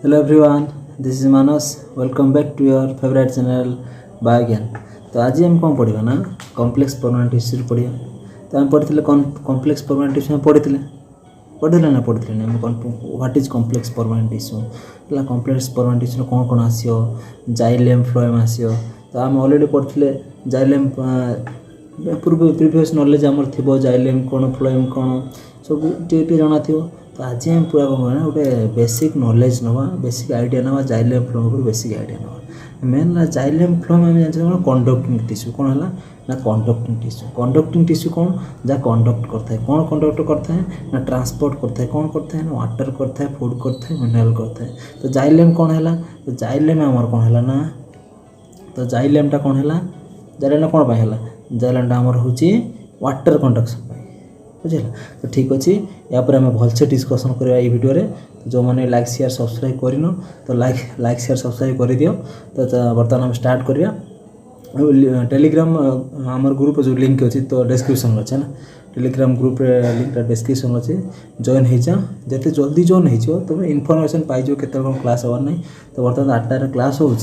Hello everyone, this is Manas. Welcome back to your favorite channel Bioଜ୍ଞାନ। तो आज हम कौन पढ़ा ना कॉम्प्लेक्स परमानेंट हिस्ट्री पढ़ा। तो हम पढ़ी कॉम्प्लेक्स परमानेंट हिस्ट्री में पढ़ी ना what is complex permanent history है। कॉम्प्लेक्स परमानेंट हिस्ट्री कौन कौन आसियो जाइलेम फ्लोएम आसियो। तो आम ऑलरेडी पढ़ी जाइलेम प्रीवियस नॉलेज आमर थी जाइलेम कौन फ्लोएम कौन सब टे जाना थी। तो आज हम पूरा कौन करना गोटे बेसिक नॉलेज नवा बेसिक आइडिया नवा जाइलेम फ्लोएम पर बेसिक आइडिया नवा मेन ना जाइलेम फ्लोएम आम जानते कौन कंडक्टिंग टिश्यू कौन है ना कंडक्टिंग टिश्यू कौन जहाँ कंडक्ट करता है कौन कंडक्ट करता है ना ट्रांसपोर्ट करता है कौन करता है ना वाटर करता है फूड करता है मिनरल करता है। तो जाइलेम कौन है तो जाइलेम आमर कौन है ना तो जाइलेमटा कौन है जाइलेम कौन पाई है जाइलेमटा आमर हूँ वाटर कंडक्शन बुझेगा। तो ठीक अच्छे यापर आम भलसे डिस्कसन करवा ये वीडियो रे। तो जो मैंने लाइक शेयर सब्सक्राइब करन तो लाइक शेयर सब्सक्राइब कर दियो। तो बर्तमान हम स्टार्ट करिया। टेलीग्राम आमर ग्रुप जो लिंक अच्छी तो डिस्क्रिप्शन अच्छे ना टेलीग्राम ग्रुप लिंक डिस्क्रिप्शन अच्छे जॉइन हो जा जिते जल्दी जॉइन हो तुम इनफर्मेशन पाइज के क्लास हबार ना। तो बर्तमान 8टार क्लास हो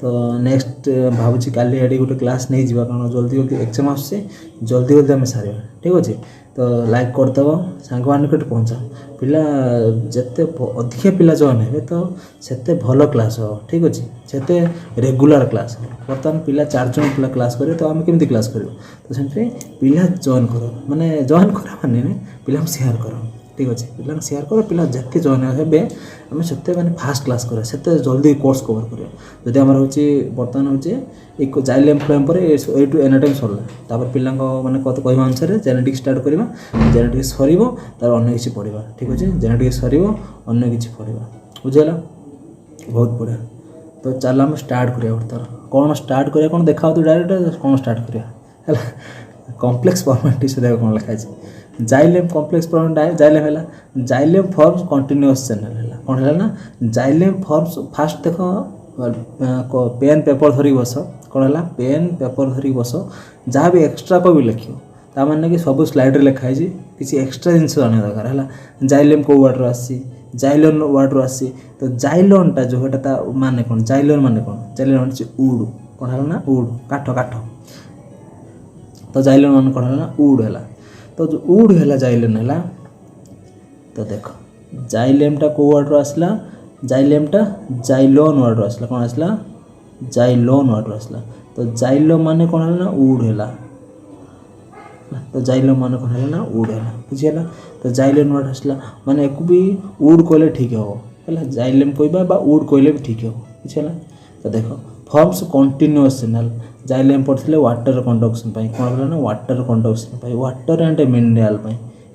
तो नेक्स्ट भावुँ काली आड़ी गोटे क्लास नहीं जावा कारण जल्दी जल्दी एग्जाम आसे जल्दी आम सारे ठीक अच्छे। तो लाइक करदेव सांग मान पहुँचा पिला जिते अधिका पिला जॉइन हे तो सेते भल क्लास हो ठीक अच्छे सेते रेगुलर क्लास हो। बर्तमान पिला 4 जन पिला क्लास करें तो आम केमती क्लास कर तो से पिला जॉइन कर माने जॉइन कर माने पिला शेयर कर ठीक अच्छे पिला शेयर कर पिला जिते जॉइन हे आम से मैंने फास्ट क्लास करा से जल्दी कोर्स कवर कर जदि आम हूँ बर्तमान हूँ एक जाइलेम फ्लोएम पर ए टू एनाटॉमी सरला तापर पिला माने कत कहवा अनुसार जेनेटिक स्टार्ट करवा जेनेटिक सर तार अन्य किसी पढ़ा ठीक अच्छे जेनेटिक सर अन्य किसी पढ़ा बुझेगा बहुत बढ़िया। तो चल आम स्टार्ट करिया बर्तमान कौन स्टार्ट करिया कौन देखा तो डायरेक्ट कौन स्टार्ट करिया है कॉम्प्लेक्स परमानेंट टिश्यू देख कौन लिखा है जाइलेम कॉम्प्लेक्स परमानेंट जाइलेम है जाइलेम फॉर्म्स कंटिन्यूअस चैनल है कौन है ना जाइलेम फॉर्म्स फास्ट देख पेन पेपर धरी बस कौन है पेन पेपर धरी बस जहाँ भी एक्सट्रा को भी लिख ताने कि सब स्लाइड्रे लिखाई किसी एक्सट्रा जिन जाना दरकार है जाइलेम को वार्ड आसी जाइलन वार्ड आसी। तो जाइलनटा जो है माने कौन जाइलन माने मान उड कौन है ना उड काठ काठ। तो जाइलन मान कौन है ना उड है तो जो उड है जाइलन है तो देख जाइलेमटा को वार्ड आसला जाइलेमटा जाइलोन वार्ड आसला कौन आसला जाइलोन वार्ड आसला। तो जाइलो माने कौन है ना उड है तो जाइलो मान कौन है ना उड है बुझीगला। तो जाइलेन वार्ड आसला माने एक भी उड कहले ठीक है जाइलेम कहबा उड कहले भी ठीक है बुझीगला। तो देख फॉर्म्स कंटिन्यूअस चैनल जाइलेम पढ़ते वाटर कंडक्शन कौन है ना water conduction water and mineral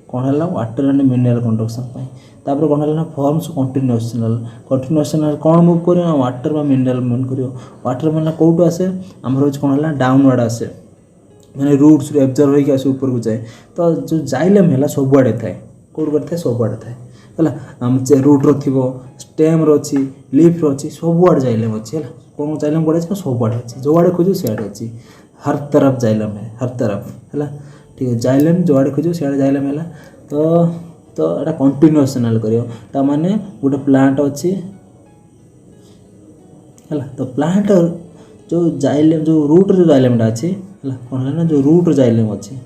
कौन है वाटर एंड मिनरल कंडक्शन तापर कौन है ना फॉर्म्स कंटिन्यूअस चैनल कौन मूव कर वाटर बा मिनरल मूव कर वाटर मैंने कौटू आसे आम रोज कौन है डाउनवर्ड आसे मैंने रूट्स एब्जर्व होकर आसे ऊपर को जाए। तो जो जाइलेम है सबुआड़े थाए कौट कर सबुआड़े थाए है रूट्र थी स्टेम रही लीफ रही सबुआड़े जाइलेम अच्छी है कौन जाइलेम कौड़े सबुआड़े अच्छी जो आड़े खोज सियाड़े अच्छी हर तरफ जाइलेम है हर तरफ है ठीक है जाइलेम जो आड़े खोज सियाड़े जाइलेम है। तो एटा कंटिन्यूअस चैनल कर माने गोटे प्लांट अच्छी है तो प्लांट जो जाइलेम जो रूट्र जो जाइलेमटा अच्छी है कौन है ना जो रूट्र जाइलेम अच्छी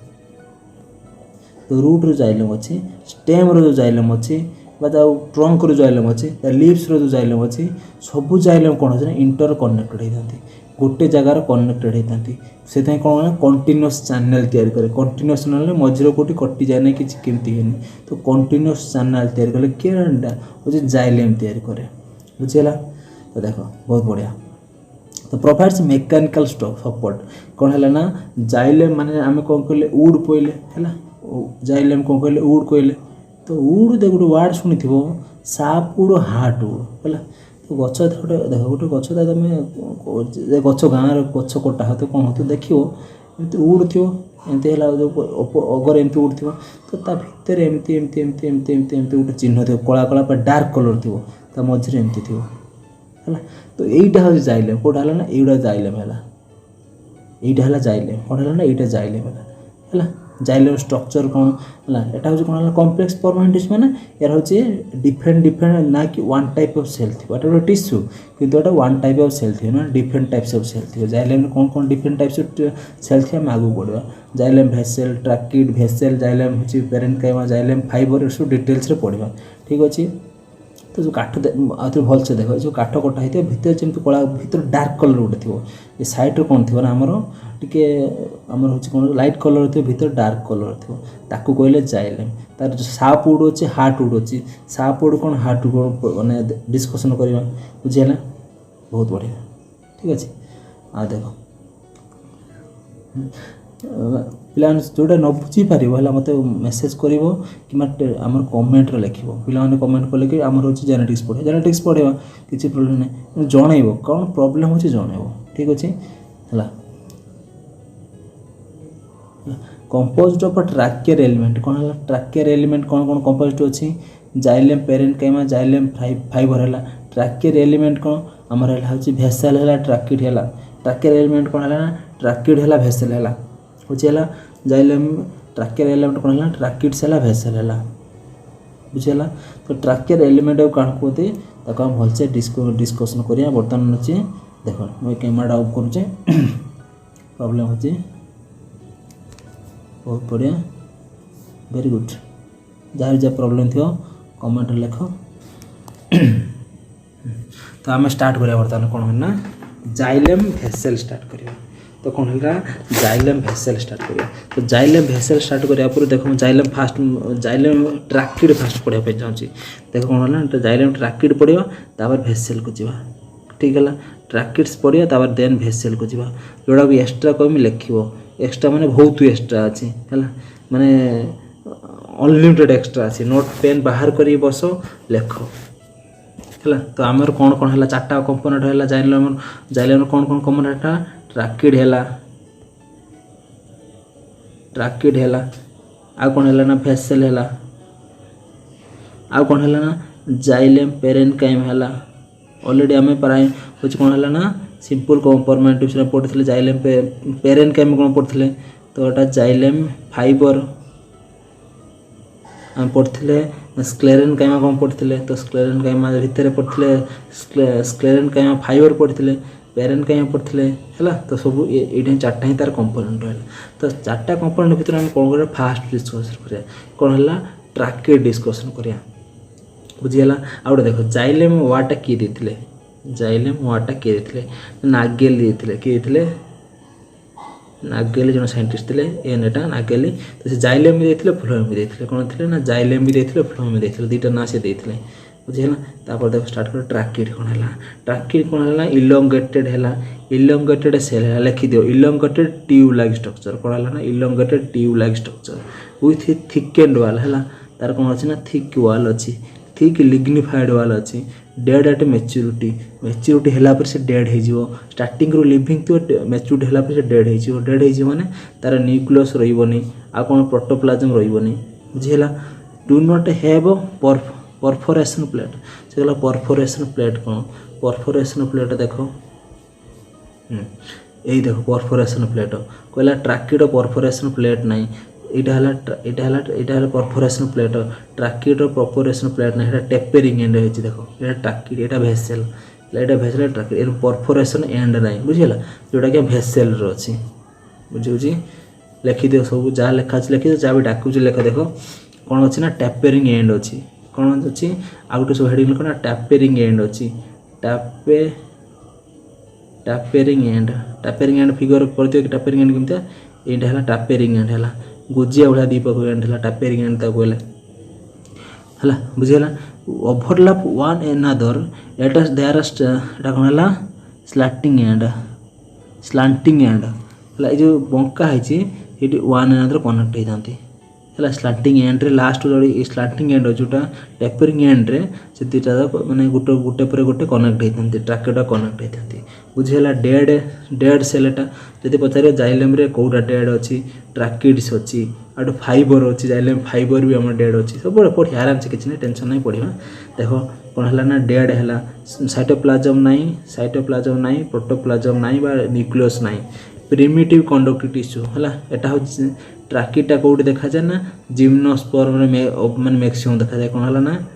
तो रूट्र जाइलेम अच्छी स्टेम्र जो जाइलेम अच्छी जो ट्रंक्र जाइलेम अच्छी लीव्स जो जाइलेम अच्छी सबू जाइलेम कौन होता है इंटर कनेक्टेड होती गोटे जगार कनेक्टेड होती से कौन है कंटिन्यूअस चैनल तैयारी करे कंटिन्यूअस चैनल मझे कौटी कटि जाए ना कि केमती है तो कंटिन्यूअस चैनल तैयारी कले किएटा हूँ जाइलेम तैयारी करे बुझीगला। तो देख बहुत बढ़िया। तो प्रोवाइड्स मेकानिकल सपोर्ट कौन है ना जाइलेम माने आम कौन कहले उड पहले है जाइलेम कौन कहले उड कहले तो उड दे गोटे वार्ड शुणी थो साप उड हार्ट उड है तो गच गोटे देख गोटे गच तुम गच गाँव गच कटा हो तो कौन हो देख एमती उड थो एमती है जो अगर एमती उड थो तो भितर एमती एमती एमती एमती एमती एमती गोटे चिन्ह थो कला कला डार्क कलर थो ता मझे एमती थो है। तो यहीटा हूँ जाइलेम कौटा है ना यूटा जाइलेम है यूटा है जाइलेम कौन है ना यूटा जाइलेम है जाइलेम स्ट्रक्चर कौन है एटा हूँ कौन कम्प्लेक्स परमानेंट टिश्यू माने यार हूँ डिफरेंट डिफरेंट ना कि वन टाइप ऑफ सेल थी एटा गोटे टिश्यू किंतु एटा वन टाइप ऑफ सेल थी ना डिफरेंट टाइप्स ऑफ सेल थी जाइलेम कौन डिफरेंट टाइप्स ऑफ सेल थी हम आगू बढ़वा जाइलेम भेसेल ट्राकिड भेसेल जाइलेम हूँ पेरेन्काइमा जाइलेम फाइबर सब डिटेल्स पढ़ा ठीक अच्छे तो जो काठ आउ भलसे देख जो काठ कटा होती भितर जमी कला भर डार्क कलर गोटे थी ये सैड्रे कौन थी ना आमर टी आमर हूँ कौन लाइट कलर थी भर डार्क कलर थी ताकू कहले जाइलेम तार साप वुड अच्छे हार्ट वुड अच्छी साप वुड कौन हार्ट वुड मैंने डिस्कसन करवा बुझीगला बहुत बढ़िया ठीक अच्छे आ देख पिला जोटा न बुझीपार है मत मेसेज कर कि आम कमेंट लिख पे कमेंट कले कि आमर हूँ जेनेटिक्स पढ़ा किसी प्रोब्लेम नहीं जन कौन प्रोब्लेम हो जन ठीक अच्छे है कंपोज्ड ऑफ ट्रैकियर एलिमेंट कौन है ट्रैकियर एलिमेंट कौन कौन कंपोज्ड अच्छी जाइलेम पेरेन्काइमा जाइलेम फाइबर है ट्रैकियर एलिमेंट कौन आमर है भेसेल है ट्रैकिड है ट्रैकियर एलिमेंट कौन है ट्रैकिड है भेसेल है बुझीगला जाइलेम ट्रैकियर एलिमेंट कौन है ट्रैकिड्स है भेसेल है बुझीगला तो ट्रैकियर एलिमेंट कौन कहते हम भलसे डिस्कसन करिया बर्तमान अच्छे देख मुझे कैमेरा ऑफ करुचे प्रॉब्लम होची बहुत बढ़िया वेरी गुड जहाँ जहाँ प्रॉब्लम थी कमेंट लिख तो आम स्टार्ट करिया बर्तमान कौन है ना जाइलेम भेसेल स्टार्ट करिया तो कौन है जाइलेम भेसेल स्टार्ट करिया तो जाइलेम भेसेल स्टार्ट करिया पूरा देखो xylem fast xylem tracheid fast पढ़ाई चाहिए देख कौन है जाइलेम ट्रैकिड पढ़ा तापर भेसेल को जीवा ठीक है ट्रैकिड्स पढ़िया तापर देन भेसेल को जीवा जोड़ा भी एक्स्ट्रा कमी लिख एक्स्ट्रा माने बहुत एक्स्ट्रा अच्छी है माने अनलिमिटेड एक्स्ट्रा अच्छी नोट पेन बाहर कर बस लेख है तो आमर कौन कौन है चार्टा कंपोनेंट है जाइलेम जाइलेम कौन कौन कंपोनेंट है ट्रैकिड है आ कौन है ना भेसेल है आ कौन है ना जाइलेम पेरेन्काइम है ऑलरेडी आम प्राय हूँ कौन है ना सिंपल परमानेंट टिश्यू पढ़ते जाइलेम पेरेन्काइम कौन पढ़ते तो यहाँ जाइलेम फाइबर आम पढ़ते स्क्लेरेन्काइमा कौन पढ़ते तो स्क्लेरेन्काइमा भितर पढ़ते स्क्लेरेन्काइमा फाइबर पढ़ते पेरेन्काइमा पढ़ते है तो सब ये चार्टा ही तार कंपोनेंट रहा तो चार्टा कंपोनेंट भितर आम कौन कर फास्ट डिस्कसन करिया कौन है ट्रैकिड डिस्कसन करिया बुझीगला आ गए देख जाइलेम वार्डटा किए देते जाइलेम वार्डटा किए देते नागेल देते किए देते नागेली जन साइंटिस्ट थे एन एटा नागेली तो से जाइलेम भी देते फ्लोएम भी देते कौन थे ना जाइलेम भी देते फ्लोएम भी देते दुईटा ना से देते बुझीगला तापर देखो स्टार्ट कर ट्रैकिड कौन है ट्रैकिड कौन है इलोंगेटेड है इलोंगेटेड सेल है लिखिदियो इलोंगेटेड ट्यूब लाइक स्ट्रक्चर कौन है ना elongated tube like structure with thickened वाल है तार कौन अच्छी ना थिक वाल अच्छी थिक लिग्निफाइड वाल अच्छी डेड एट मेच्यूरीटी है से डेड हो स्टार्टिंग रू लिविंग थी मेच्यूरिटी है से डेड हो माने तार न्यूक्लियस रही आ कौन प्रोटोप्लाज्म रही बुझीगला do not have perforation plate से गला परफोरेशन प्लेट कौन परफोरेशन प्लेट देख यही देख परफोरेशन प्लेट कहला ट्रैकिड परफोरेशन प्लेट नहीं यहाँ perforation plate tracheid perforation plate ना टेपेरिंग एंड है देख ये ट्रैकिड ये vessel vessel tracheid perforation end ना बुझीगला जोटा कि भेसेल अच्छी बुझे लिखिद सब जहाँ लिखा लिखिद जहाँ भी डाकुच लेख देख कौन अच्छी ना टेपेरिंग एंड अच्छी कौन अच्छी आ गए सब हेडिंग लिख ना टेपेरिंग एंड अच्छी टापेरिंग एंड फिगर पढ़ते कि टापेरिंग एंड केमती यहाँ है टापेरिंग एंड है गुजिया भाया दीपक एंड है टापेरिंग एंड तक कहले है बुझीगला ओभरलैप वन एनादर एटा देयर एटा कौन है स्लांटिंग एंड है जो बंका है वन एनादर कनेक्ट होती है स्लांटिंग एंड रे लास्ट जो स्लांटिंग एंड जोटा टेपरिंग एंड रे से दुटा माने गोटे गोटे पर गोटे कनेक्ट होती ट्रैकेटा कनेक्ट होती बुझीगला डेड सेलटा जब पचार जाइलेम रे कौटा डेड अच्छी ट्रैकिड्स अच्छी आठ फाइबर अच्छी जाइलेम फाइबर भी आम डेड अच्छी सब पढ़ी आराम से किसी टेंशन नहीं पढ़ा देख कौन है ना डेड है साइटोप्लाज्म नहीं प्रोटोप्लाज्म नहीं न्यूक्लियस नहीं प्रिमिटिव कंडक्टिव टिश्यू है एटा हूँ ट्राकिटा कौट देखा जाए ना जिम्नोस्पर्म माने मैक्सिमम देखा जाए कौन है ना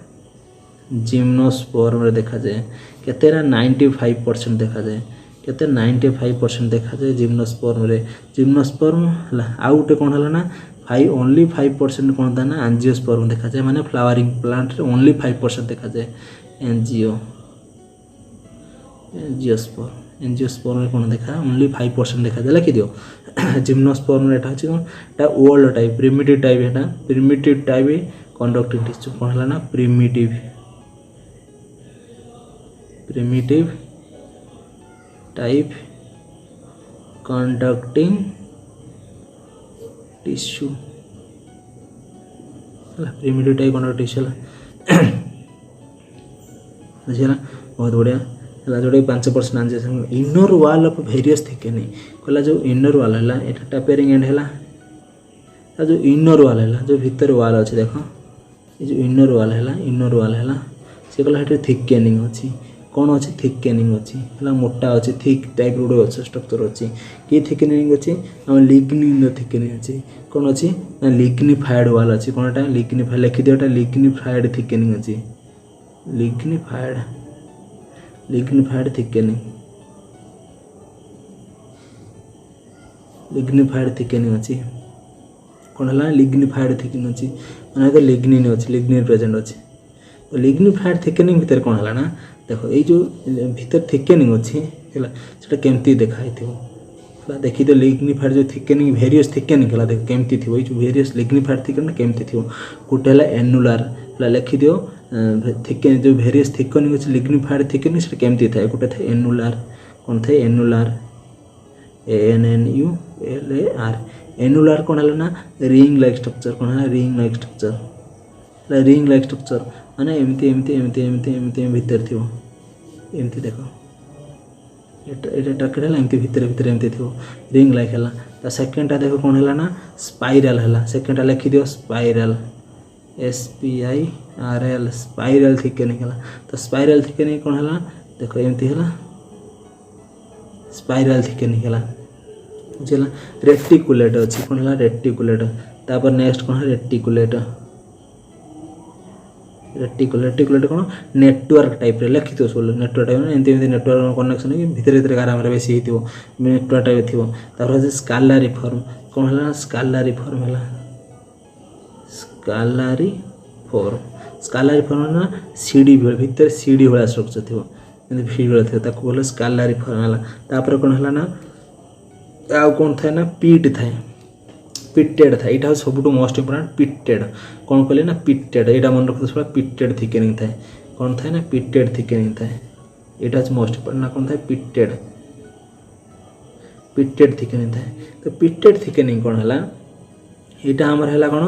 जिम्नोस्पर्म देखा जाए केते ना 95% देखा जाए केते 95% देखा जाए जिम्नोस्पर्म है आउ गोटे कौन है ना ओनली 5% कौन था ना एंजियोस्पर्म देखा जाए माने फ्लावरिंग प्लांट रे ओनली 5% देखा जाए एंजियोस्पर्म कौन देखा ओनली 5% देखा जाए लिखि दियो जिम्नोस्पर्म एटा अछि कौन एटा old type primitive type conductive tissue कौन है ना primitive type conducting tissue primitive type conductive tissue बुझीला बहुत बढ़िया है जोटा 5% answer inner wall of various thickening कहला जो इनर वाल है एटा टैपेरिंग एंड है जो इनर वाल है जो भीतर वाल अच्छे देख ये जो इनर वाल है से कहला हेटे थिकनिंग अच्छी कौन अच्छी थिकनिंग अच्छी है मोटा अच्छी थिक टाइप रोड अच्छे स्ट्रक्चर अच्छी कि थिकनिंग अच्छी आम लिग्निन थिकनिंग अच्छी कौन अच्छी ना लिग्निफाइड वाल अच्छी कौन एटा लिग्निफाइड लिखि दियो एटा लिग्निफाइड थिकनिंग अच्छी लिग्निफाइड थिकनिंग अच्छी कौन है लिग्निफाइड थिकनिंग अच्छी मैंने तो लिग्निन अच्छी लिग्निन प्रेजेंट अच्छी तो लिग्निफाइड थिकनिंग भितर कौन है ना देखो ये जो भीतर थिकनिंग अच्छी है सेटा केमती देखाई थो देखी तो लिग्निफाइड जो थिकनिंग वेरियस थिकनिंग है देख केमती थी ये जो वेरियस लिग्निफाइड थिकनिंग केमती थी गोटे है एनुलार लिखि दियो थिकनिंग जो वेरियस थिकनिंग अच्छी लिग्निफाइड थिकनिंग से केमती था गोटे था एनुलार कौन था एनुलार ANNULAR एनुलार कौन है ना रिंग लाइक स्ट्रक्चर कौन है रिंग लाइक स्ट्रक्चर माने एमती एमती एमती एमती एमती भीतर थी एमती देखो ये ट्राकेट है एमती भीतर भीतर एमती थी रिंग लाइक है तो सेकेंडटा देखो कौन है ना स्पाइराल है सेकेंडटा लिखि दियो स्पाइराल SPIRAL स्पाइराल थिकनिंग है तो स्पाइराल थिकनिंग कौन है देखो एमती है स्पाइराल थिकनिंग है बुझेगा रेटिकुलेट अच्छी कौन है रेटिकुलेट तापर नेक्स्ट कौन है रेटिकुलेट कौन नेटवर्क टाइप रे लिखि तो सब नेटवर्क टाइप एमती नेटवर्क कनेक्शन भितर भितर आराम बेसी हो नेटवर्क टाइप थी तापर स्कालारी फॉर्म कौन है स्कालारी फॉर्म ना सीडी भितर सीडी भाया स्ट्रक्चर थी सीडी भाया थी बोले स्कालारी फॉर्म है तापर कौन है ना आ कौन था ना पीट था पिटेड था यहाँ सब मोस्ट इम्पोर्टेंट पिटेड कौन कहले ना पिटेड यहाँ मन रखते पिटेड थिकनिंग था कौन था ना पिटेड थिकनिंग था यहाँ मोस्ट इम्पोर्टेंट ना कौन था पिटेड थिकनिंग था तो पिटेड थिकनिंग कौन है यहाँ आमर है कौन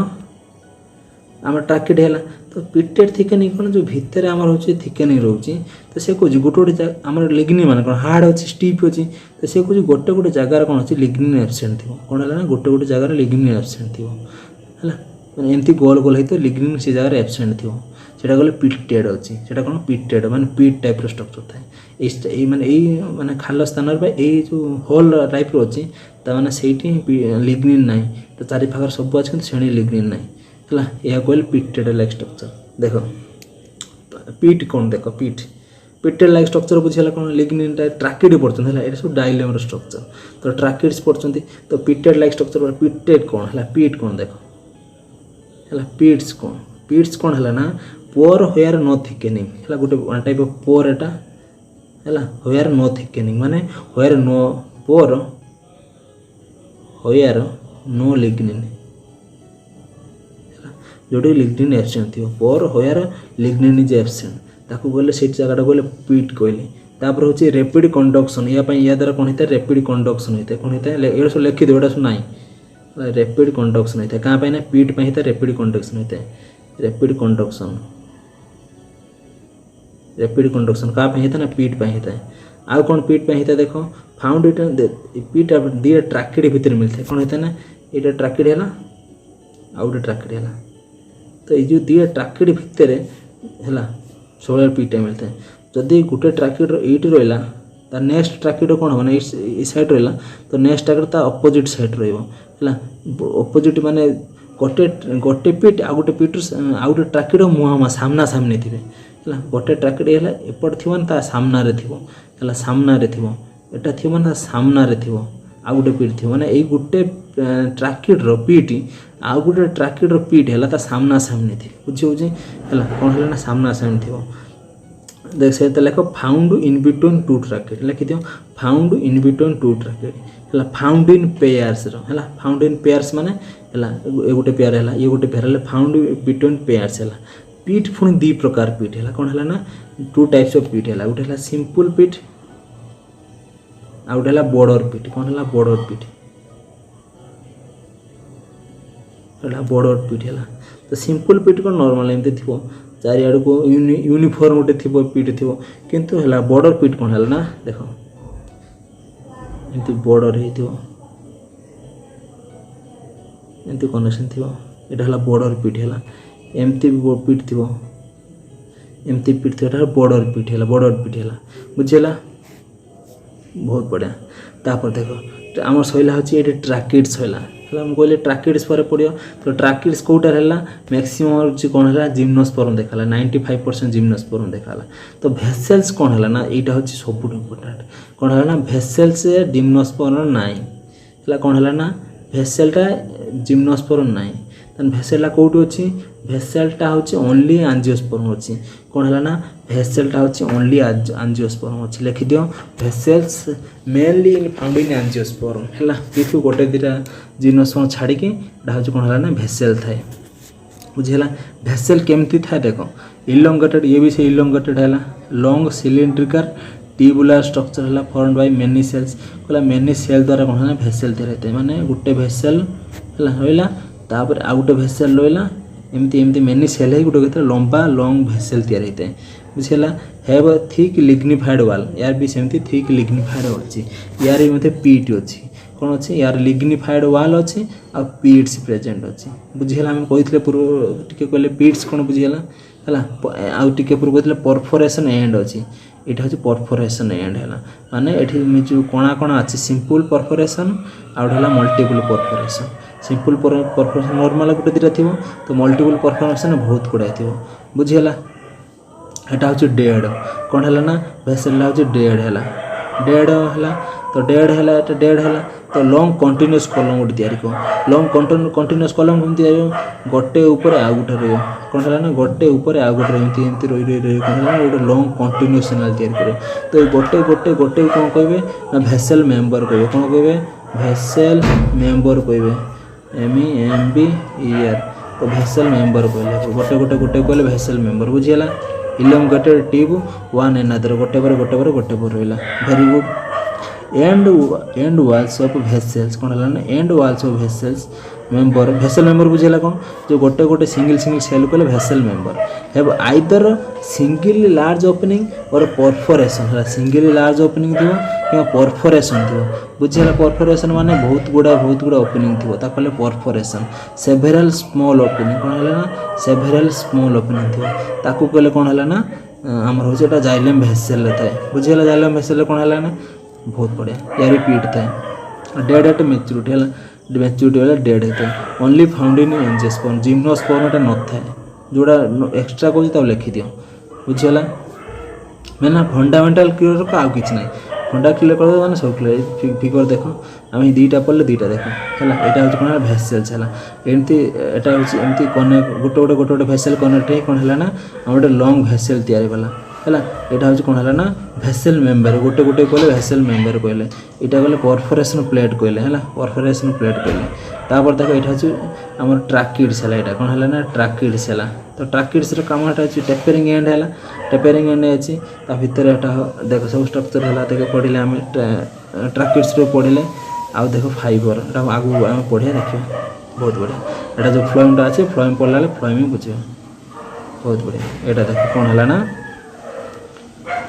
आम ट्राकेट है तो पिटेड थिकनिंग कौन जो भितर आमर हो थिकनिंग रोचे तो से कौन गोटे गोटे आम लिग्निन मान कौन हार्ड अच्छी स्टीप अच्छी तो से कौन गोटे गोटे जगार कौन अच्छी लिग्निन एब्सेंट थी कौन है ना गोटे गोटे जगार लिग्निन एब्सेंट थी है मैंने एमती गोल गोल होता लिग्निन से जगह एब्सेंट थी सेटा कहले पिटेड अच्छी सेटा कौन पिटेड माने पीट टाइप स्ट्रक्चर थाए माने खाल स्थान जो होल टाइप अच्छी ताने से लिग्निन ना तो चारि पाखर सब अच्छे से लिग्निन ना है यह कहले पिटेड लाइक स्ट्रक्चर देख पीट कौन देख पिटेड लाइक स्ट्रक्चर बुझेगा कौन लिग्निन ट्राकिड पढ़ते हैं ये सब डाइलेमर स्ट्रक्चर तो ट्राकिड्स पढ़ते तो पिटेड लाइक स्ट्रक्चर पिटेड कौन है पीट कौन देख है पीट्स कौन है ना पोर होयर नो थिकनिंग है गोटे टाइप ऑफ पोर एटा है होयर नो थिकनिंग माने होयर नो पोर होयर नो लिग्निन जोटे लिग्निन एब्सेंट थी पोर होयर लिग्निन इज एब्सेंट ताकू कहले से जगह कहले पीट कहले तापर हूँ रेपिड कंडक्शन या द्वारा कौन होता है रेपिड कंडक्शन होता है कौन होता है ये सब लिखि दो सब ना रेपिड कंडक्शन होता है क्या ना पीट होता है रेपिड कंडक्शन होता है रेपिड कंडक्शन क्या होता है ना पीट होता है आउ कौन पीट होता है देखो फाउंड पीट दी ट्राकेड भितर मिलता है कौन होता है ना ये ट्राकेड है आउ गोटे ट्राकेड है तो ये जो दी ट्राकेड भितर है सब पीटा मिलता है जदि गोटे ट्राकेड ये रहा ता नेक्स्ट ट्राकिड कौन हम ना ये साइड रहा तो नेक्स्ट ट्राकिड ता अपोजिट साइड रहा अपोजिट माने गोटे गोटे पिट आ गोटे पिट आ गोटे ट्राकिड मुहां सामना सामने थे गोटे ट्राकिड है एपट थी ता सामना सामना एटा थी ता सामना आ गोटे पिट थी माने गोटे ट्राकिड पिट आ गोटे ट्राकिड पिट है ता सामना सामने थी बुझे है कौन है ना सामना सामने थी देख से लेख फाउंड इन बिटवीन टू ट्राकिड लिखि दियो फाउंड इन बिटवीन टू ट्राकिड है फाउंड इन पेयर्स है फाउंड इन पेयर्स माने है ये गोटे पेयर है ये गोटे पेयर है फाउंड बिटवीन पेयर्स है पिट पुणी दी प्रकार पिट है कौन है ना टू टाइप्स ऑफ पिट है गोटे है सिंपल पिट आ गोटे है बॉर्डर पिट कौन है बॉर्डर पिट बॉर्डर पिट है तो सिंपल पिट को नॉर्मल एमती थी चारिआड़ को यूनिफॉर्म गोटे थी पिट थी किंतु है बॉर्डर पिट कौन है ना देख एमती बॉर्डर होती कनेक्शन थी यहाँ है बॉर्डर पिट है एमती पिट थी एमती पिट थी बॉर्डर पिट है बुझेगा बहुत बढ़िया तापर देख आम सैला हूँ ये ट्राकिड सैला कहले ट्राकिड्स पर पड़ो तो ट्राकिड्स कौटार है मैक्सिमम कौन है जिम्नोस्पर्म देखा 95% जिम्नोस्पर्म देखा तो भेसेल्स कौन है ना यहाँ हूँ सब इम्पोर्टाट कौन है ना भेसेल्स जिम्नोस्पर्म नाई है कौन है ना भेसेलटा जिम्नोस्पर्म नाई भेसेलटा कौटी अच्छी भेसेलटा हूँ ओनली आंजियोस्पर्म अच्छी कौन है ना भेसेलटा हूँ ओनली आंजियोस्पर्म अच्छी लिखि दियो भेसेल्स मेनली फाउंड इन आंजियोस्पर्म है पीठू गोटे दुटा जिम्नोस्पर्म छाड़ी हूँ कौन है ना भेसेल थाए बुझेगा भेसेल केमती था देख इलोंगेटेड ये भी से इलोंगेटेड है लॉन्ग सिलिंड्रिकल ट्यूबुलर स्ट्रक्चर है फॉर्म्ड बाय मेनी सेल्स कहला मेनी सेल द्वारा कौन है भेसेल तैयार होता है माने गोटे भेसेल रहा तापर आ गोटे भेसेल रहा एमती एमती मेनी सेल है गोटे लंबा लॉन्ग भेसेल तैयार होता है बुझेगा हैव थिक लिग्निफाइड वाल यार भी सेमती थिक लिग्निफाइड अच्छी यार भी मतलब पीट अच्छी कौन अच्छी यार लिग्निफाइड वाल अच्छी आ पीट्स प्रेजेंट अच्छी बुझेगा आम कही पूर्व टी कहले पीट्स कौन बुझीगला है आउ टे पूर्व कहते परफोरेसन एंड अच्छी यहाँ हूँ परफोरेसन एंड है माने ये जो कणा कणा अच्छी सिंपल परफोरेसन आउ है मल्टीपल परफोरेसन सिंपल परफोरेसन नॉर्मल गोटे दुटा थी तो मल्टीपल परफोरेसन बहुत गुड़ाए थी बुझीगला यहाँ हूँ डेड कौन है ना भेसेल हूँ डेड है डेड है तो डेड है डेड है तो लॉन्ग कंटिन्यूअस कलम गोटे तैयारी कर लॉन्ग कंटिन्यूअस कलम कम तैयारी गोटे ऊपर आ गोटे रही कौन है ना गोटे ऊपर आ गोटे एमती रही रही कौन है गोटे लॉन्ग कंटिन्यूअस तैयारी करे तो गोटे गोटे गोटे कौन कहे ना भेसेल मेंबर कहे कौन कहे भेसेल मेंबर कहे MEMBER तो भेसेल मेंबर कहले गोटे गोटे गोटे कहले भेसेल मेंबर बुझीगला इलोंगेटेड ट्यूब वन एनादर गोटे पर गोटे पर गोटे पर रहा very good end walls of vessels कौन है ना end walls of vessels member vessel member बुझेगा कौन जो गोटे गोटे सिंगल सेल कहले vessel member have either single large opening और परफोरेसन है सिंगल लार्ज ओपनिंग थी कि परफोरेसन थी बुझेगा परफोरेसन माने बहुत गुड़ा ओपनिंग थी कहले परफोरेसन सेभेरल स्मॉल ओपनिंग कौन है ना सेभेरल स्मॉल ओपनिंग थी ताकू कहले कौन है ना आमर हूँ जाइलेम भेसेल थाए बुझेगा जाइलेम भेसेल कौन है ना बहुत बढ़िया यार रिपीट थाए डेड एट मेच्योरिटी है मेच्योरिटी वाला डेड होता है only found in angiosperm gymnosperm न थाए जोड़ा एक्सट्रा कौन तब लिखि दियो बुझीगला मैंने फंडामेंटाल क्लियर को आउ किसी ना फंडा क्लियर कर मैंने सब क्लियर फिगर देख आम दुईटा पढ़ले दुईटा देख है यहाँ हूँ कौन भेसेल्स है एमती यहाँ हूँ एमती कनेक्ट गोटे गोटे गोटे गोटे भेसेल कनेक्ट ही कौन है ना आम गोटे लॉन्ग भेसेल तैयारी कला है यहाँ हूँ कौन है ना भेसेल मेंबर गोटे गोटे कहले भेसेल मेंबर कहले यहाँ कहले परफोरेसन प्लेट कहले है परफोरेसन प्लेट कहले तापर देख यहाँ हूँ आम ट्राकिड्स है यहाँ कौन है ना ट्राकिड्स है तो ट्राकिड्स काम यहाँ हूँ टेपरिंग एंड है टेपरिंग एंड अच्छी भितर यहाँ देख सब स्ट्रक्चर है देख पढ़ले आम ट्राकिड्स पढ़ले आउ देख फाइबर आगू आम पढ़िया देखिए बहुत बढ़िया यहाँ जो फ्लोएमटा अच्छे फ्लोएम पढ़ला फ्लोएम बुझे बहुत बढ़िया यहाँ देख कौन है ना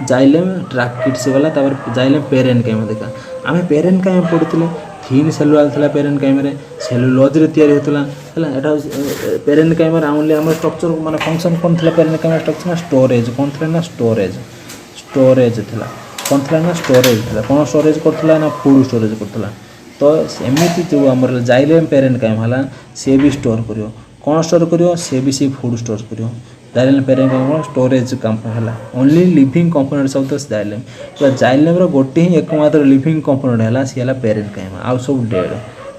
जाइलेम ट्राकिड्स वाला जाइलेम पेरेन्काइम देखा आम पेरेन्काइम पढ़ुले थीन सेलुलार था पेरेन्काइम सेलुलोज तैयारी होता है यहाँ पेरेन्काइम ओनली आम स्ट्रक्चर माने फंक्शन कौन था पेरेन्काइम स्ट्रक्चर ना स्टोरेज कौन था ना स्टोरेज थी कौन थी ना स्टोरेज था कौन स्टोरेज करता ना फूड स्टोरेज करता तो एमती जो आम जाइलेम पेरेन्ट काइम है सी भी स्टोर कर कौन स्टोर कर सी भी सी फूड स्टोर कर xylem parenchyma storage component है ओनली लिविंग कंपोनेंट सब तो जाइलेम तो जाइलेम गोटे ही एकमात्र लिविंग कंपोनेंट है सी है पेरेन्ट काइम आउ सब डेड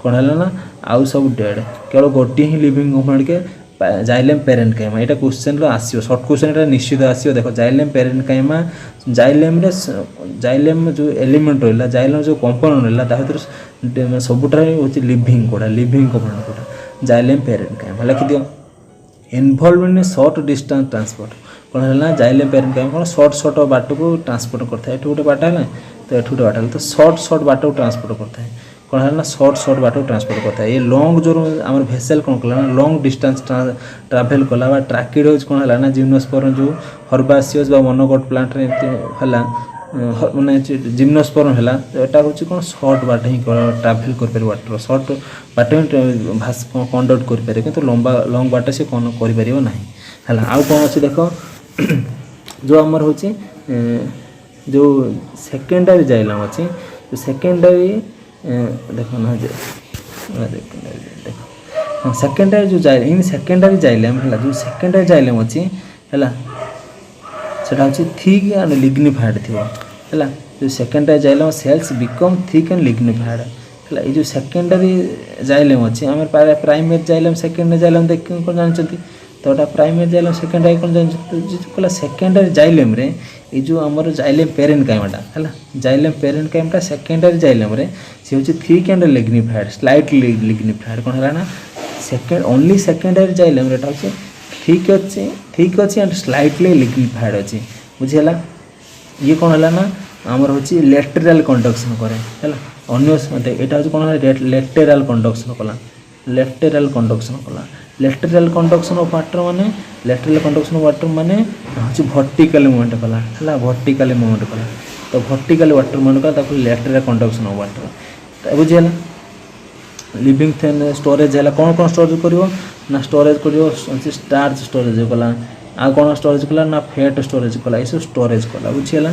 कौन है ना आउ सब डेड केवल गोटे ही लिविंग कंपोनेंट के जाइलेम पेरेन्ट काइमा यहाँ क्वेश्चन आसो सर्ट क्वेश्चन यहाँ निश्चित आसो देख xylem parenchyma xylem xylem जो एलिमेंट रहा जाइलेम जो कंपोनेंट रहा भर सबुठ हूँ लिविंग कोड़ा लिविंग कंपोनेंट कोड़ा जाइलेम पेरेन्ट काइमा लिखिदियो involve in short distance transport कौन है जाइलेम पेरेन्ट काइमा कौन सर्ट बाट को ट्रांसपोर्ट करता है ये गोटे बाट है तो ये गोटे बाट है तो सर्ट बाट को ट्रांसपोर्ट करता है कौन है ना सर्ट बाट को ट्रांसपोर्ट करता है ये लॉन्ग जो आम भेसेल कौन कला ना लॉन्ग डिस्टेंस ट्रावेल कला ट्राकिड हो कौन है ना जिम्नोस्पर्म जो हर्बासियस मोनोकोट प्लांट है माने जिम्नोस्पर्म है यहाँ हूँ कौन सर्ट बाट ही ट्रावेल कर वाटर सर्ट बाट ही कंडक्ट करें कि लंग बाट से कौन करना है आउ कौन अच्छे देख जो आमर हूँ जो सेकेंडरी जाइलम अच्छी सेकेंडरी देखो ना देख हाँ सेकेंडरी जो जाइल इन सेकेंडरी जाइलम है जो सेकेंडरी जाइलम अच्छी है सेटा हूँ थिक एंड लिग्निफाइड थी है जो secondary xylem sales become thick and lignified है ये जो सेकेंडरी जाइलम अच्छी आम प्राइमेरी जाइलम सेकेंडरी जाइलम देख कौन जानते तो यहाँ प्राइमेरी जाइलम सेकेंडरी कौन जानते सेकेंडरी जाइलम रे ये जो आमर जाइलेम पेरेन्ट काइमाटा है जाइलेम पेरेन्ट काइमटा सेकेंडरी जाइलेम रे सी हूँ thick and lignified slightly lignified कौन है ना सेकेंड ओनली सेकेंडरी जाइलेम रेटा हूँ ठीक अच्छे एंड स्लाइटली लिग्निफाइड अच्छी बुझीगला ये कौन है ना आमर हूँ लेटेराल कंडक्शन करे है अन्य यहाँ हूँ कौन लेटेराल कंडक्शन कला लेटेराल कंडक्शन कला लेटेराल कंडक्शन ऑफ वाटर माने लेटेराल कंडक्शन ऑफ वाटर माने हूँ वर्टिकल मूवमेंट कला है वर्टिकल मूवमेंट कला तो वर्टिकल वाटर मूवमेंट कला लेटेराल कंडक्शन ऑफ वाटर बुझीगला लिविंग थिंग स्टोरेज है कौन कौन स्टोरेज कर ना स्टोरेज कर स्टार्च स्टोरेज कला आ कौन स्टोरेज कला ना फैट स्टोरेज कला ये सब स्टोरेज कला बुझीगला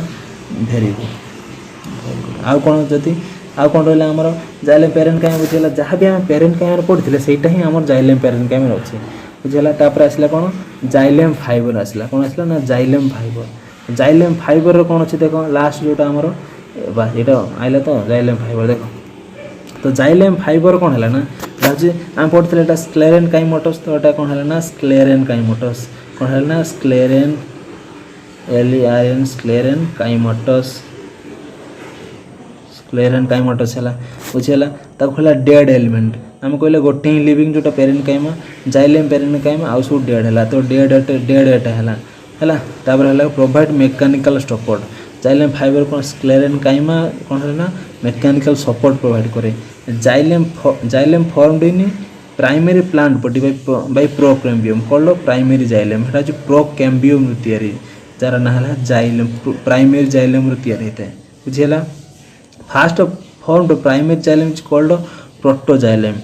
वेरी गुड आउ कौन जदि आउ कौन रहा आमर जाइलेम पेरेन्ट काइम बुझीगला जहाँ भी आम पेरेन्ट काइम पढ़ी से ही आम जाइलेम पेरेन्ट काइम अच्छे बुझीगला तापर आसला कौन जाइलेम फाइबर आसला कौन आसला ना जाइलेम फाइबर कौन अच्छे देख लास्ट जोटा आमर बस ये आइला तो जाइलेम फाइबर देख तो जाइलेम फाइबर कौन है ना आम पढ़ते यहाँ स्क्लेरेन काइमोटस तो यहाँ कौन है ना स्क्लेरेन काइमोटस कौन है ना स्क्लेरेन LERN स्क्लेरेन काइमोटस स्क्लेरेन काइमोटस है बुझीगला कहला डेड एलिमेंट आम कहले गोटे ही लिविंग जोटा पेरेन्ट काइमा जाइलेम पेरेन्ट काइमा आउ सब डेड है तो डेड एटा है provide mechanical support xylem fibre कौन स्क्लेरेन काइमा कौन है ना मेकानिकल सपोर्ट प्रोवाइड करे xylem formed in primary plant body by procambium called primary xylem है जो प्रोकैम्बियम तैयारी जार ना है जाइलेम प्राइमरी जाइलेम तैयारी होता है बुझीगला first formed primary xylem is called protoxylem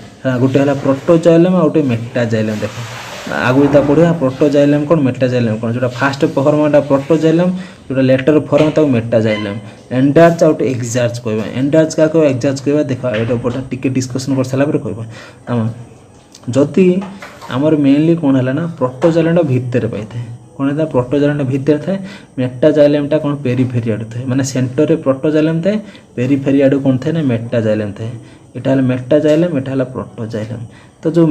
गोटे है प्रोटोजाइलेम और गोटे मेटाजाइलेम देख आगु इतना पढ़ा प्रोटोजाइलेम कौन मेटाजाइलेम कौन जो फास्ट फॉर्म प्रोटोजाइलेम जो लेटर फॉर्म तक मेटाजाइलेम एंडार्च आउट एक्जार्च कहवा एंडार्च क्या कह एक्जार्च कहवा देख ये टिके डिस्कसन कर सारा कहवा आम जदि आमर मेनली कौन है ना प्रोटोजाइलेम भितर पाई था कौन है प्रोटोजाइलेम भितर थाए मेटाजाइलेमटा कौन पेरीफेरी आड़ थाए माने सेंटर में प्रोटोजाइलेम थाए पेरीफेरी आड़ कौन थाए ना मेटाजाइलेम थाए यहाँ है मेटाजाइलेम यहाँ है प्रोटोजाइलेम तो जो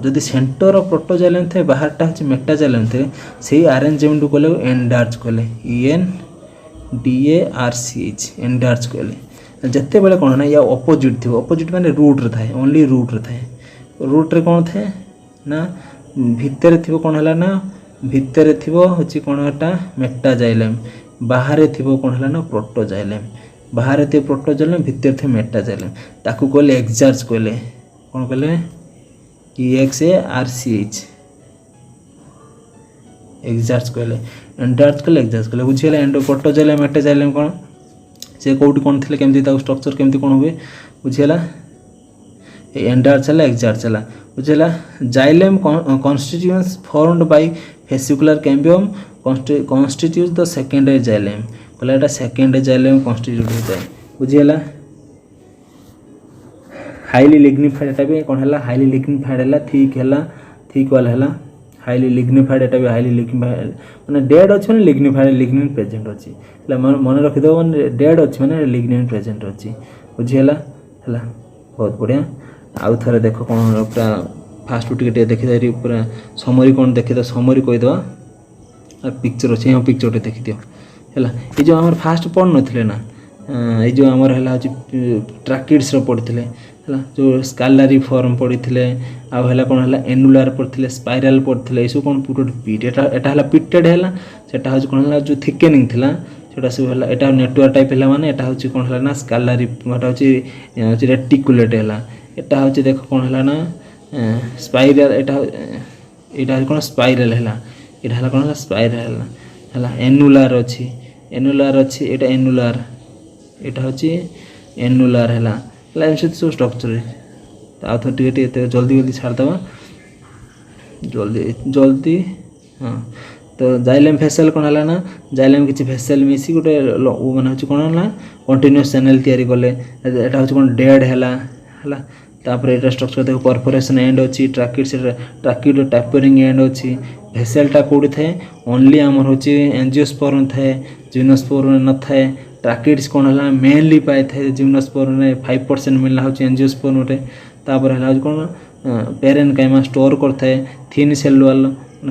जदि सेंटर ऑफ प्रोटोजाइलेम थे बाहरटा हूँ मेटाजाइलेम थे से आरेंजमेंट को कहले एंडार्च कहले ENDARCH एंडार्च कहले जिते बड़े कौन है ना या अपोजिट थी अपोजिट माने रूट थाए ओनली रूट थाए रूट रे कौन थे ना भितर थी कौन है ना भितर थी हूँ कौन एटा मेटाजाइलेम बाहर थी कौन है ना प्रोटोजाइलेम बाहर थे प्रोटोजाइलेम भितर थे मेटाजाइलेम ताकू कहले एक्जार्च कहले कौन कहले EXARCH एक्जार्च कहले एंडार्च कहले एक्जार्च कहले बुझीगला एंडो प्रोटोजाइलेम मेटाजाइलेम कौन से कौटी कौन थे केमती स्ट्रक्चर केमती कौन हुए बुझीगला एंडार्च है एक्जार्च है बुझीगला xylem constituents formed by fascicular cambium constitutes the secondary xylem बोले एटा सेकेंड जाइलेम कन्स्टिट्यूट होता है बुझीगला। हाईली लिग्निफाइड एटा भी कौन है हाईली लिग्निफाइड है थिक वाला है हाईली लिग्निफाइड एटा भी हाईली लिग्निफाइड माने डेड अच्छे मैंने लिग्निफाइड लिग्निन प्रेजेंट अच्छी मन रखिद मैंने डेड अच्छे मैंने लिग्निन प्रेजेंट अच्छी बुझीगला है बहुत बढ़िया। आउ थे देख कौन पूरा फास्ट टे देखी पूरा समरी कौन देखी समरी कहीदे पिक्चर अच्छे हाँ पिक्चर देखी दियो है ये जो आम फास्ट पढ़ नी ना ये जो आमर है ट्राकिड्स पढ़ते है जो स्कालारी फॉर्म पढ़ी आउ कौन है एनुलार पढ़ते स्पाइराल पढ़ते ये सब कौन पूरा पिट एटा पिटेड है सेटा हूँ कौन है जो थिकेनिंग थिला सेटा सब है एटा नेटवर्क टाइप है माने एटा हूँ कौन है ना स्कालारी एटा हूँ रेटिकुलेट है एटा हूँ देख कौन है ना स्पाइराल एटा कौन स्पाइराल है यहाँ कौन है स्पाइराल है एनुलार अच्छी एटा एनुलार एटा हूँ एनुलार है सब स्ट्रक्चर आउ थे जल्दी जल्दी छाड़देवा जल्दी हाँ तो जाइलेम फेसियल कौन है ना जाइलेम किसी फेसियल मिसी गोटे माने हूँ कौन है कंटिन्यूअस चैनल तैयारी कले एटा हूँ कौन डेड है तापर एटा स्ट्रक्चर देखो परफोरेशन एंड अच्छी ट्राकिड टैपरिंग एंड अच्छी भेसेलटा कौटी थाए ओनली आमर हूँ एंजियोस्पर्म थाए जिम्नोस्पर्म न थाए ट्राकिड्स कौन है मेनली पाई थाए जिम्नोस्पर्म में 5% मिलना हूँ एंजियोस्पर्म तापर है कौन पेरेन्काइमा स्टोर करते थिन सेलुअल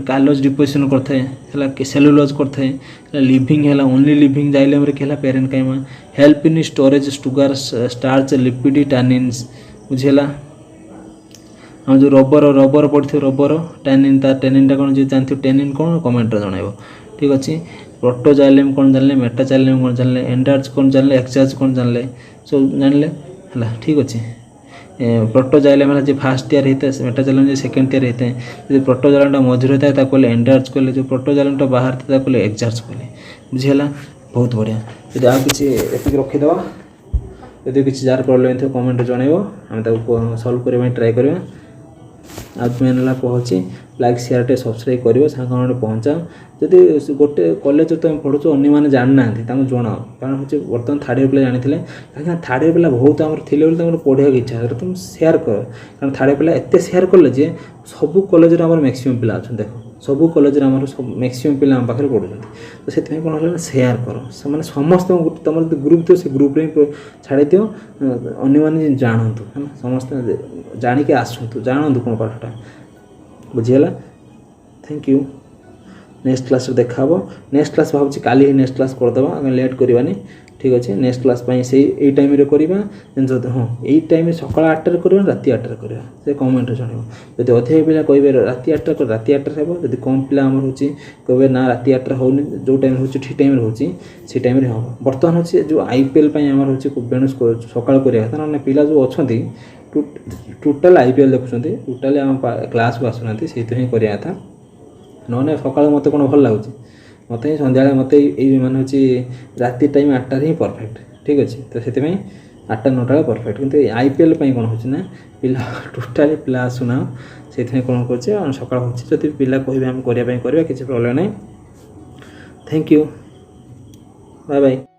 कार्लोज डिपोजिशन करते है सेलुलोज करते लिविंग है only living xylem ray parenchyma help in storage sugar starch lipid tannins बुझेगा। हम जो रबर पड़े रबर टैनिन टेनिनटा कौन जो जानते टेनिन कौन कमेंट जनइब ठीक अच्छे। प्रोटोजाइलेम कौन जानले मेटाजाइलेम कौन जानले एंडार्च कौन जानले एक्सचार्ज कौन जानले सब जानले है ठीक अच्छे। प्रोटोजाइलेम है जो फास्ट ईयर होता है मेटाजाइलेम जो सेकेंड ईयर होता है जो प्रोटोजाइलेमटा मझे होता है कहले एंडार्च कहले जो प्रोटोजाइलेमटा बाहर था कहले एक्सचार्ज कहले बुझीगला बहुत बढ़िया। यदि आप किसी रखीदे यदि किसी जार प्रोब्लेम थो कमेंट जनइब आम सल्व करने ट्राए करवा। आज मेन है कहूँ लाइक शेयर टे सब्सक्राइब कर सांग पहुँचाओ जदि गोटे कॉलेज तुम पढ़ुच अन्य जाना जनाओ कारण हूँ बर्तमान थर्ड इयर पे जानी कहीं थर्ड इयर पे बहुत आम थे पढ़ा इच्छा है तुम शेयर कर कारण थर्ड इयर पे एत शेयर कले सबू कॉलेज मैक्सिमम पिला अच्छा देख सबू कॉलेज सब मैक्सिमम पिला आम पाखे पढ़ुं तो से कौन है शेयर कर मैंने समस्त तुम ग्रुप थो से ग्रुप रे छाड़ी दियो अन्य जानतु है समस्त जाणिक आसतु जानतु कौन पाठटा बुझीगला। थैंक यू नेक्स्ट क्लास देखा नेक्स्ट क्लास भाव काली ही नेक्स्ट क्लास करदे आम लेट करवानी ठीक अच्छे। नेक्स्ट क्लास से यही टाइम करवा हाँ यही टाइम सकाल 8टार करवा राति 8टार करवा से कमेंट जनइब जब अधिक पिला कहे राति 8टा कर राति 8टार हो जब कम पिला आम हूँ कहे ना राति 8टार हो जो टाइम हो ठीक टाइम हो से टाइम हम बर्तमान हूँ जो IPL आम हूँ बेणु सकाल करवा ना पिला जो अच्छा टोटाल IPL देखुं टोटाली आम क्लास को आसुना से करवा था ना सकाल मत कौन भल लगुच मत ही सन्ध्या मत माने हूँ राति टाइम 8टार ही परफेक्ट ठीक अच्छे। तो से 8टा 9टा परफेक्ट किंतु IPL कौन हो पिला टोटाली पिला आसुना से कौन कर सकाल हो जब पिला कहे आम करने किसी प्रोब्लेम नहीं। Thank you bye bye.